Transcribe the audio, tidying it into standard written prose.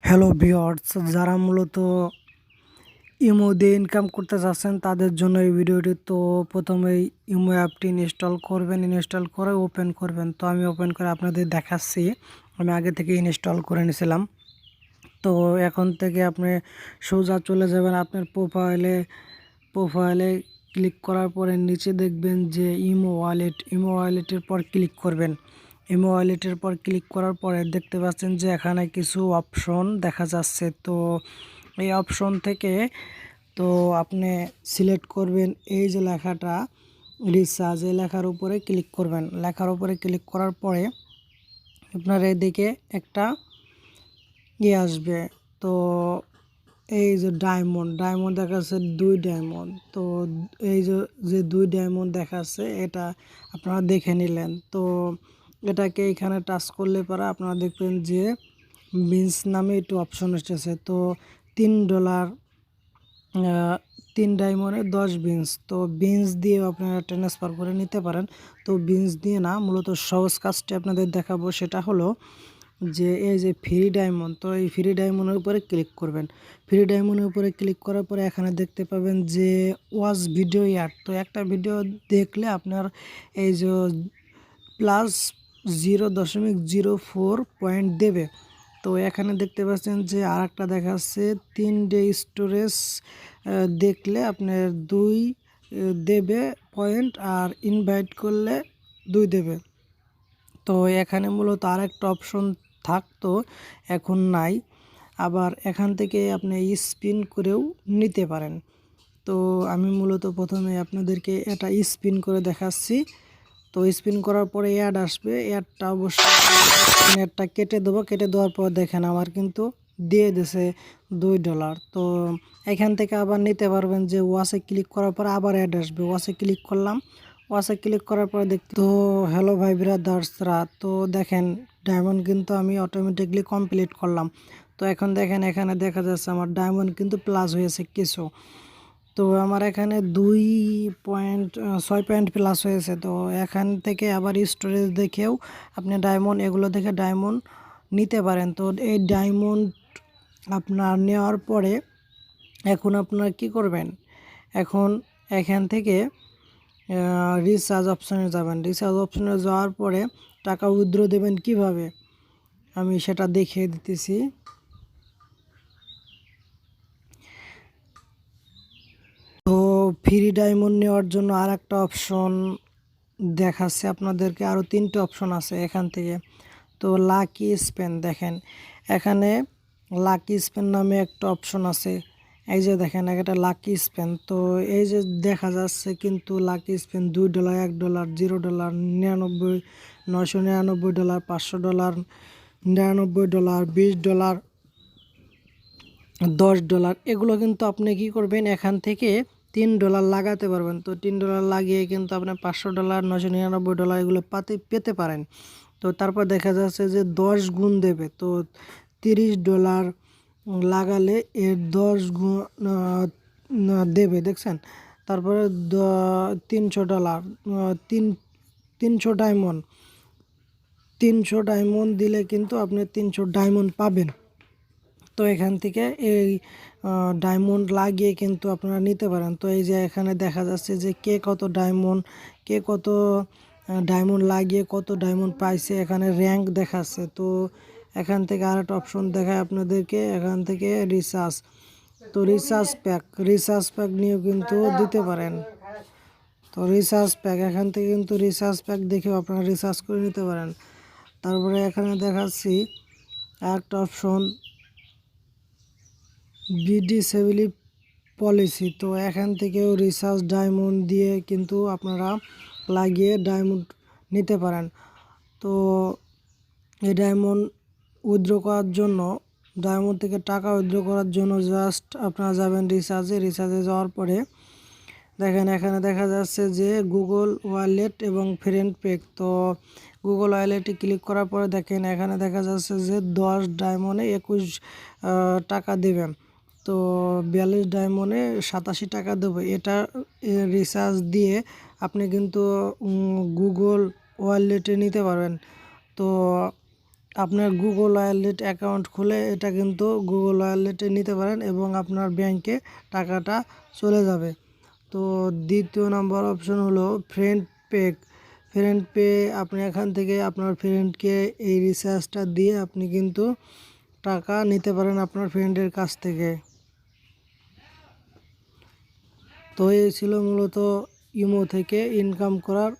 Hello viewers, যারা মূলত imo দিয়ে ইনকাম করতে চাচ্ছেন তাদের জন্য এই ভিডিওটি। তো প্রথমেই ইমো অ্যাপটি ইনস্টল করবেন, ইনস্টল করে ওপেন করবেন। তো আমি ওপেন করে আপনাদের দেখাচ্ছি, আমি আগে থেকে ইনস্টল করে নিয়েছিলাম। তো এখন থেকে আপনি সোজা চলে যাবেন আপনার প্রোফাইলে ক্লিক করার পরে নিচে দেখবেন যে ইমো ওয়ালেটের পর ক্লিক করবেন। ইমো ওয়ালেটের পর ক্লিক করার পরে দেখতে পাচ্ছেন যে এখানে কিছু অপশন দেখা যাচ্ছে। তো এই অপশন থেকে তো আপনি সিলেক্ট করবেন এই যে লেখাটা রিচার্জ, এই লেখার উপরে ক্লিক করবেন। লেখার উপরে ক্লিক করার পরে আপনার এদিকে একটা আসবে। তো এই যে ডায়মন্ড দেখাচ্ছে 2 ডায়মন্ড। তো এই যে 2 ডায়মন্ড দেখাচ্ছে এটা আপনারা দেখে নিলেন। তো এটাকে এখানে টাচ করলে পরে আপনারা দেখবেন যে বিনস নামে একটু অপশন এসেছে। তো $3 3 ডায়মন্ডে 10 বিনস। তো বিনস দিয়ে আপনারা ট্রান্সফার করে নিতে পারেন। তো বিনস দিয়ে না, মূলত সহজ কাজটি আপনাদের দেখাবো, সেটা হলো যে এই যে ফ্রি ডায়মন্ড। তো এই ফ্রি ডায়মন্ডের উপরে ক্লিক করবেন। ফ্রি ডায়মন্ডের উপরে ক্লিক করার পরে এখানে দেখতে পাবেন যে ওয়াচ ভিডিও অ্যাড। তো একটা ভিডিও দেখলে আপনার এই যে প্লাস 0.04 পয়েন্ট দেবে। তো এখানে দেখতে পাচ্ছেন যে আর একটা দেখাচ্ছে 3 ডে স্টোরেজ দেখলে আপনার 2 দেবে পয়েন্ট, আর ইনভাইট করলে 2 দেবে। তো এখানে মূলত আর একটা অপশন থাকতো, এখন নাই। আবার এখান থেকে আপনি স্পিন করেও নিতে পারেন। তো আমি মূলত প্রথমে আপনাদেরকে এটা স্পিন করে দেখাচ্ছি। তো স্পিন করার পরে অ্যাড আসবে, অ্যাডটা অবশ্যই অ্যাডটা কেটে দেবো। কেটে দেওয়ার পর দেখেন আমার কিন্তু দিয়ে দিয়েছে $2। তো এখান থেকে আবার নিতে পারবেন যে ওয়াচে ক্লিক করার পর আবার অ্যাড আসবে। ওয়াচে ক্লিক করলাম, ওয়াচে ক্লিক করার পর দেখতে তো হ্যালো ভাই ব্রাদার্সরা, তো দেখেন ডায়মন্ড কিন্তু আমি অটোমেটিকলি কমপ্লিট করলাম। তো এখন দেখেন এখানে দেখা যাচ্ছে আমার ডায়মন্ড কিন্তু প্লাস হয়েছে কিছু। তো আমার এখানে 2.6 পয়েন্ট প্লাস হয়েছে। তো এখান থেকে আবার স্টোরেজ দেখেও আপনি ডায়মন্ড, এগুলো দেখে ডায়মন্ড নিতে পারেন। তো এই ডায়মন্ড আপনার নেওয়ার পরে এখন আপনার কি করবেন, এখন এখান থেকে রিচার্জ অপশানে যাবেন। রিচার্জ অপশানে যাওয়ার পরে টাকা উইথড্র দেবেন কিভাবে আমি সেটা দেখিয়ে দিতেছি। তো ফ্রি ডায়মন্ড নেওয়ার জন্য আর একটা অপশন দেখাচ্ছে আপনাদেরকে, আরও 3টে অপশন আছে এখান থেকে। তো লাকি স্পেন, দেখেন এখানে লাকি স্পেন নামে একটা অপশন আছে। এই যে দেখেন একটা লাকি স্পেন। তো এই যে দেখা যাচ্ছে কিন্তু লাকি স্পেন $2, $1, $0, 99, $999, $500, $99, $20, $10, এগুলো কিন্তু আপনি কি করবেন, এখান থেকে $3 লাগাতে পারবেন। তো $3 লাগিয়ে কিন্তু আপনি $500, $999 এগুলো পেতে পারেন। তো তারপর দেখা যাচ্ছে যে 10 গুণ দেবে। তো $30 লাগালে এর 10 গুণ দেবে, দেখছেন। তারপরে $300, 300 ডায়মন্ড, 300 ডায়মন্ড দিলে কিন্তু আপনি 300 ডায়মন্ড পাবেন। তো এখান থেকে এই ডায়মন্ড লাগিয়ে কিন্তু আপনারা নিতে পারেন। তো এই যে এখানে দেখা যাচ্ছে যে কে কত ডায়মন্ড লাগিয়ে কত ডায়মন্ড পাইছে, এখানে র্যাঙ্ক দেখাচ্ছে। তো এখান থেকে আরেকটা অপশন দেখায় আপনাদেরকে, এখান থেকে রিচার্জ। তো রিচার্জ প্যাক নিয়েও কিন্তু দিতে পারেন। তো রিচার্জ প্যাক, এখান থেকে কিন্তু রিচার্জ প্যাক দেখেও আপনারা রিচার্জ করে নিতে পারেন। তারপরে এখানে দেখাচ্ছি একটা অপশন বিডিসেবিলি পলিসি। তো এখান থেকেও রিচার্জ ডায়মন্ড দিয়ে কিন্তু আপনারা লাগিয়ে ডায়মন্ড নিতে পারেন। তো এই ডায়মন্ড উইথড্র করার জন্য, ডায়মন্ড থেকে টাকা উইথড্র করার জন্য জাস্ট আপনারা যাবেন রিচার্জে যাওয়ার পরে দেখেন এখানে দেখা যাচ্ছে যে গুগল ওয়ালেট এবং ফ্রেন্ড পেক। তো গুগল ওয়ালেটে ক্লিক করার পরে দেখেন এখানে দেখা যাচ্ছে যে 10 ডায়মন্ডে 21 টাকা দেবেন। তো 42 ডায়মন্ডে 87 টাকা দেবো। এটা রিচার্জ দিয়ে আপনি কিন্তু গুগল ওয়ালেটে নিতে পারবেন। তো আপনার গুগল ওয়ালেট অ্যাকাউন্ট খুলে এটা কিন্তু গুগল ওয়ালেটে নিতে পারেন এবং আপনার ব্যাংকে টাকাটা চলে যাবে। তো দ্বিতীয় নাম্বার অপশন হলো ফ্রেন্ড পে। ফ্রেন্ড পে আপনি এখান থেকে আপনার ফ্রেন্ডকে এই রিচার্জটা দিয়ে আপনি কিন্তু টাকা নিতে পারেন আপনার ফ্রেন্ডের কাছ থেকে। তো এই ছিল মূলত ইমো থেকে ইনকাম করার